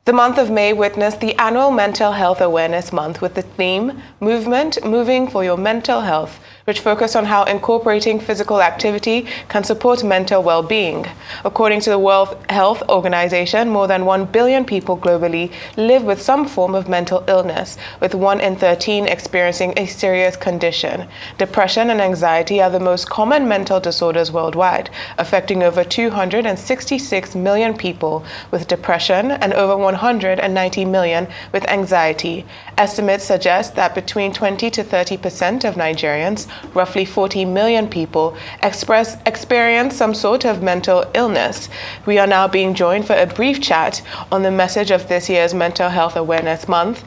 The month of May witnessed the annual Mental Health Awareness Month with the theme, Movement, Moving for Your Mental Health, which focused on how incorporating physical activity can support mental well-being. According to the World Health Organization, more than 1 billion people globally live with some form of mental illness, with 1 in 13 experiencing a serious condition. Depression and anxiety are the most common mental disorders worldwide, affecting over 266 million people with depression and over 190 million with anxiety. Estimates suggest that between 20 to 30% of Nigerians, roughly 40 million people, experience some sort of mental illness. We are now being joined for a brief chat on the message of this year's Mental Health Awareness Month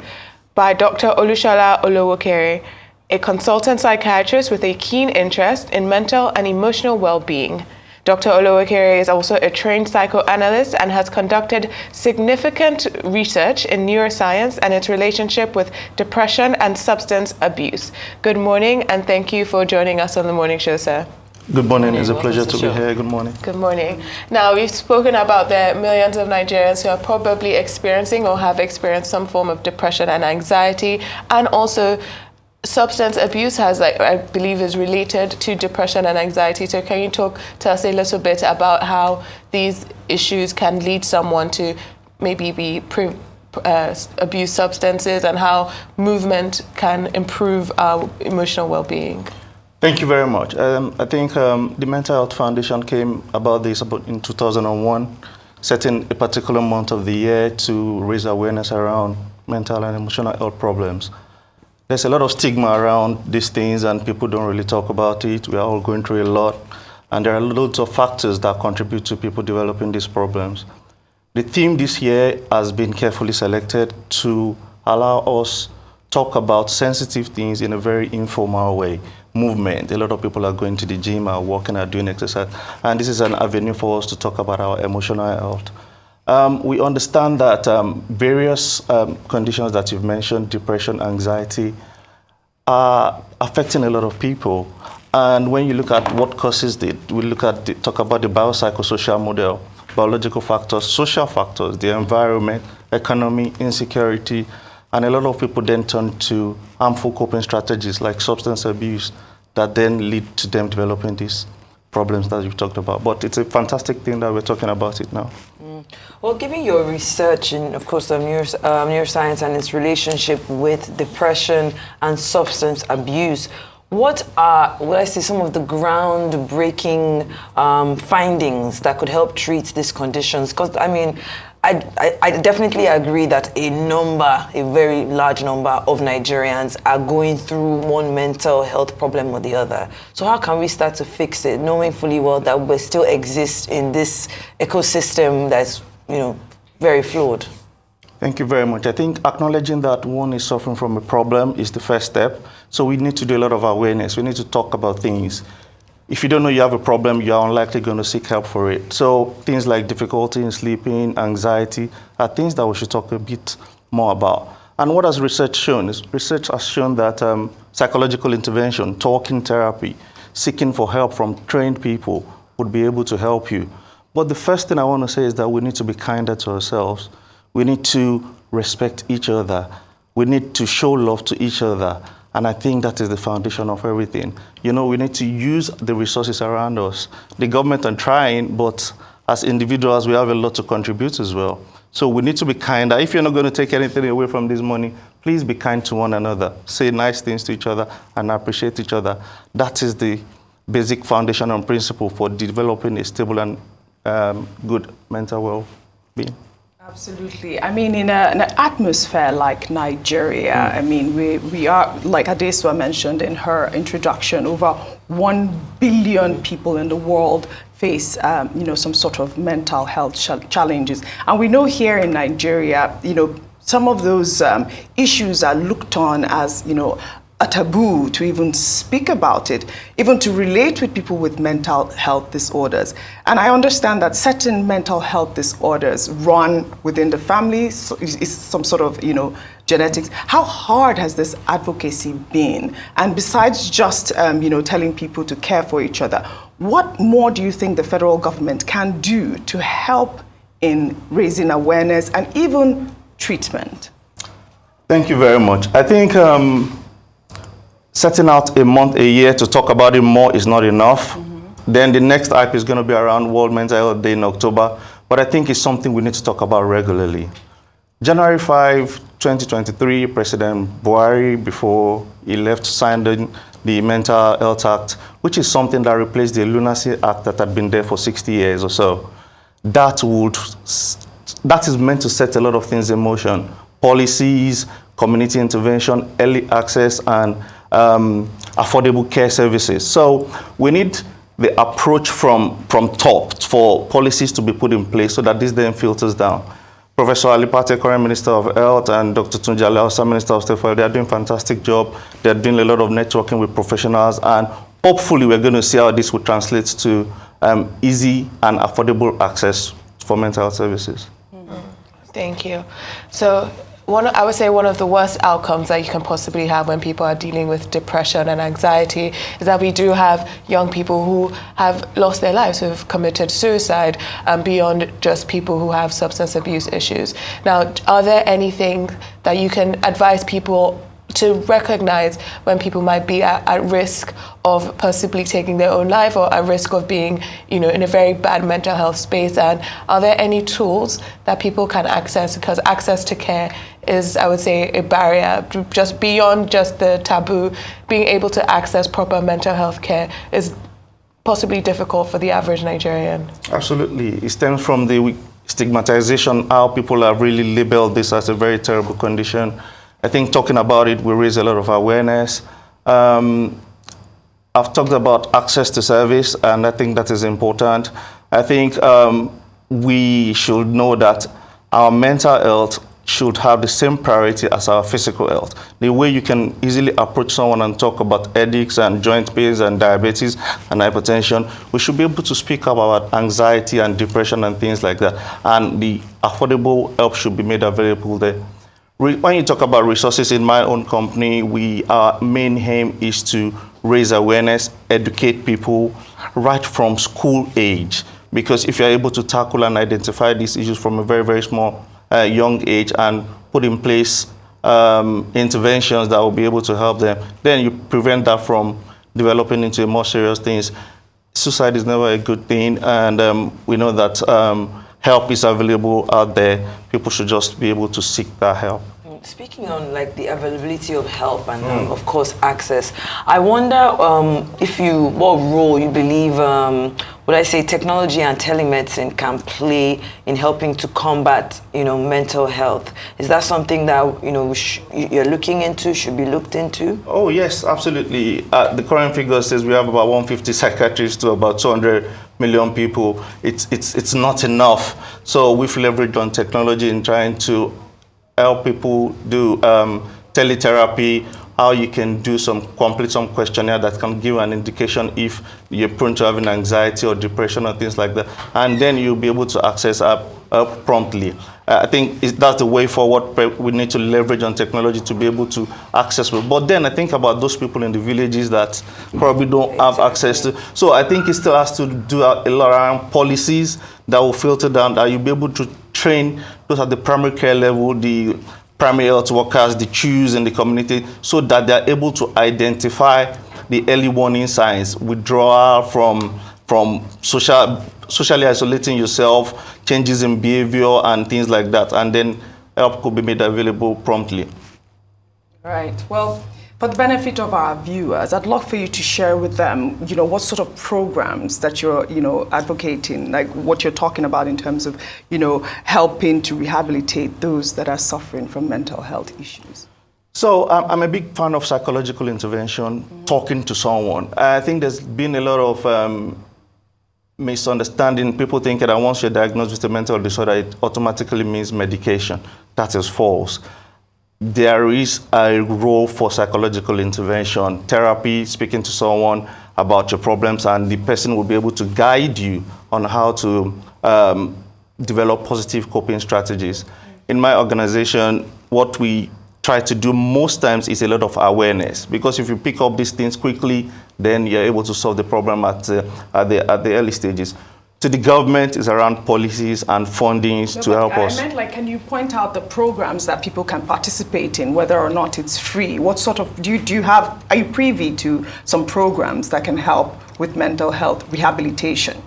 by Dr. Olusola Olowookere, a consultant psychiatrist with a keen interest in mental and emotional well-being. Dr. Olowookere is also a trained psychoanalyst and has conducted significant research in neuroscience and its relationship with depression and substance abuse. Good morning, and thank you for joining us on the morning show, sir. Good morning. It's a pleasure to be here. Good morning. Good morning. Now, we've spoken about the millions of Nigerians who are probably experiencing or have experienced some form of depression and anxiety, and also substance abuse I believe is related to depression and anxiety. So can you talk to us a little bit about how these issues can lead someone to maybe abuse substances, and how movement can improve our emotional well-being? Thank you very much. I think the Mental Health Foundation came about this in 2001, setting a particular month of the year to raise awareness around mental and emotional health problems. There's a lot of stigma around these things, and people don't really talk about it. We are all going through a lot, and there are loads of factors that contribute to people developing these problems. The theme this year has been carefully selected to allow us talk about sensitive things in a very informal way. Movement. A lot of people are going to the gym, are walking, are doing exercise, and this is an avenue for us to talk about our emotional health. We understand that various conditions that you've mentioned, depression, anxiety, are affecting a lot of people. And when you look at what causes it, we talk about the biopsychosocial model, biological factors, social factors, the environment, economy, insecurity, and a lot of people then turn to harmful coping strategies like substance abuse that then lead to them developing these problems that you've talked about. But it's a fantastic thing that we're talking about it now. Well, given your research in, of course, neuroscience and its relationship with depression and substance abuse, what are, some of the groundbreaking findings that could help treat these conditions? Because, I mean, I definitely agree that a very large number of Nigerians are going through one mental health problem or the other. So how can we start to fix it, knowing fully well that we still exist in this ecosystem that's, very flawed? Thank you very much. I think acknowledging that one is suffering from a problem is the first step. So we need to do a lot of awareness. We need to talk about things. If you don't know you have a problem, you are unlikely going to seek help for it. So things like difficulty in sleeping, anxiety, are things that we should talk a bit more about. And what has research shown? Research has shown that psychological intervention, talking therapy, seeking for help from trained people would be able to help you. But the first thing I want to say is that we need to be kinder to ourselves. We need to respect each other. We need to show love to each other. And I think that is the foundation of everything. We need to use the resources around us. The government are trying, but as individuals, we have a lot to contribute as well. So we need to be kinder. If you're not going to take anything away from this money, please be kind to one another. Say nice things to each other and appreciate each other. That is the basic foundation and principle for developing a stable and good mental well-being. Absolutely. I mean, in an atmosphere like Nigeria, I mean, we are, like Adesua mentioned in her introduction, over 1 billion people in the world face, some sort of mental health challenges. And we know here in Nigeria, some of those issues are looked on as, a taboo to even speak about it, even to relate with people with mental health disorders. And I understand that certain mental health disorders run within the family, so it's some sort of, genetics. How hard has this advocacy been? And besides just, telling people to care for each other, what more do you think the federal government can do to help in raising awareness and even treatment? Thank you very much. I think setting out a month, a year to talk about it more is not enough. Then the next hype is going to be around World Mental Health Day in October. But I think it's something we need to talk about regularly. January 5, 2023, President Buhari, before he left, signed the Mental Health Act, which is something that replaced the Lunacy Act that had been there for 60 years or so. That is meant to set a lot of things in motion. Policies, community intervention, early access, and affordable care services. So we need the approach from top for policies to be put in place so that this then filters down. Professor Ali Pate, current Minister of Health, and Dr. Tunji Alhassan, Minister of State for Health, they are doing a fantastic job. They are doing a lot of networking with professionals, and hopefully we're going to see how this will translate to easy and affordable access for mental health services. Thank you. So I would say one of the worst outcomes that you can possibly have when people are dealing with depression and anxiety is that we do have young people who have lost their lives, who have committed suicide, beyond just people who have substance abuse issues. Now, are there anything that you can advise people to recognize when people might be at risk of possibly taking their own life or at risk of being, in a very bad mental health space? And are there any tools that people can access? Because access to care is, I would say, a barrier. Just beyond just the taboo, being able to access proper mental health care is possibly difficult for the average Nigerian. Absolutely. It stems from the stigmatization, how people have really labeled this as a very terrible condition. I think talking about it will raise a lot of awareness. I've talked about access to service, and I think that is important. I think we should know that our mental health should have the same priority as our physical health. The way you can easily approach someone and talk about headaches and joint pains and diabetes and hypertension, we should be able to speak about anxiety and depression and things like that. And the affordable help should be made available there. When you talk about resources in my own company, our main aim is to raise awareness, educate people right from school age. Because if you're able to tackle and identify these issues from a very, very small, young age and put in place interventions that will be able to help them, then you prevent that from developing into more serious things. Suicide is never a good thing, and we know that help is available out there. People should just be able to seek that help. Speaking on the availability of help and of course access, I wonder what role you believe technology and telemedicine can play in helping to combat mental health. Is that something that you're looking into, should be looked into? Oh yes, absolutely. The current figure says we have about 150 psychiatrists to about 200 million people. It's not enough. So we've leveraged on technology in trying to help people do teletherapy, how you can do complete some questionnaire that can give an indication if you're prone to having anxiety or depression or things like that, and then you'll be able to access help promptly. I think that's the way forward. We need to leverage on technology to be able to access it. But then I think about those people in the villages that probably don't have access to. So I think it still has to do a lot around policies that will filter down, that you'll be able to train those at the primary care level, the primary health workers, the CHUs in the community, so that they're able to identify the early warning signs, withdrawal from socially isolating yourself, changes in behavior and things like that, and then help could be made available promptly. Right. Well, for the benefit of our viewers, I'd love for you to share with them, what sort of programs that you're, advocating, like what you're talking about in terms of, helping to rehabilitate those that are suffering from mental health issues. So I'm a big fan of psychological intervention, talking to someone. I think there's been a lot of misunderstanding. People think that once you're diagnosed with a mental disorder, it automatically means medication. That is false. There is a role for psychological intervention, therapy, speaking to someone about your problems, and the person will be able to guide you on how to develop positive coping strategies. In my organization, what we try to do most times is a lot of awareness, because if you pick up these things quickly, then you're able to solve the problem at the early stages. to the government is around policies and fundings to help us. I meant, like, can you point out the programs that people can participate in, whether or not it's free? What sort of, are you privy to some programs that can help with mental health rehabilitation?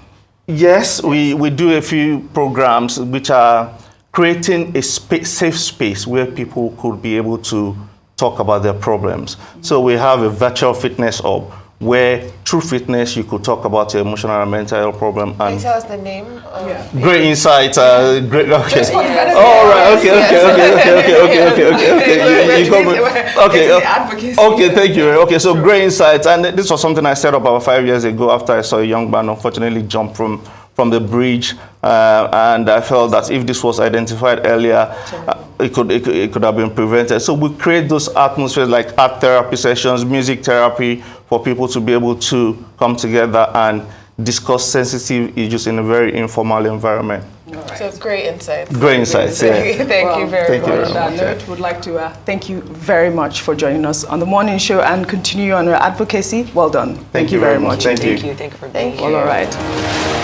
Yes, we do a few programs which are creating a safe space where people could be able to talk about their problems. So we have a virtual fitness hub where through fitness you could talk about your emotional and mental health problem. And Can you tell us the name? Great insights. Great. Okay. Just for the benefit. All right. Okay. Okay. Thank you. Okay. So great insights, and this was something I set up about 5 years ago after I saw a young man unfortunately jump from the bridge, and I felt that if this was identified earlier, it could have been prevented. So we create those atmospheres like art therapy sessions, music therapy, for people to be able to come together and discuss sensitive issues in a very informal environment. Right. So great insights. Great insights, yeah. Thank you very much. On that note, would like to thank you very much for joining us on the morning show and continue on your advocacy. Well done. Thank you very much. Thank you for being here. All right.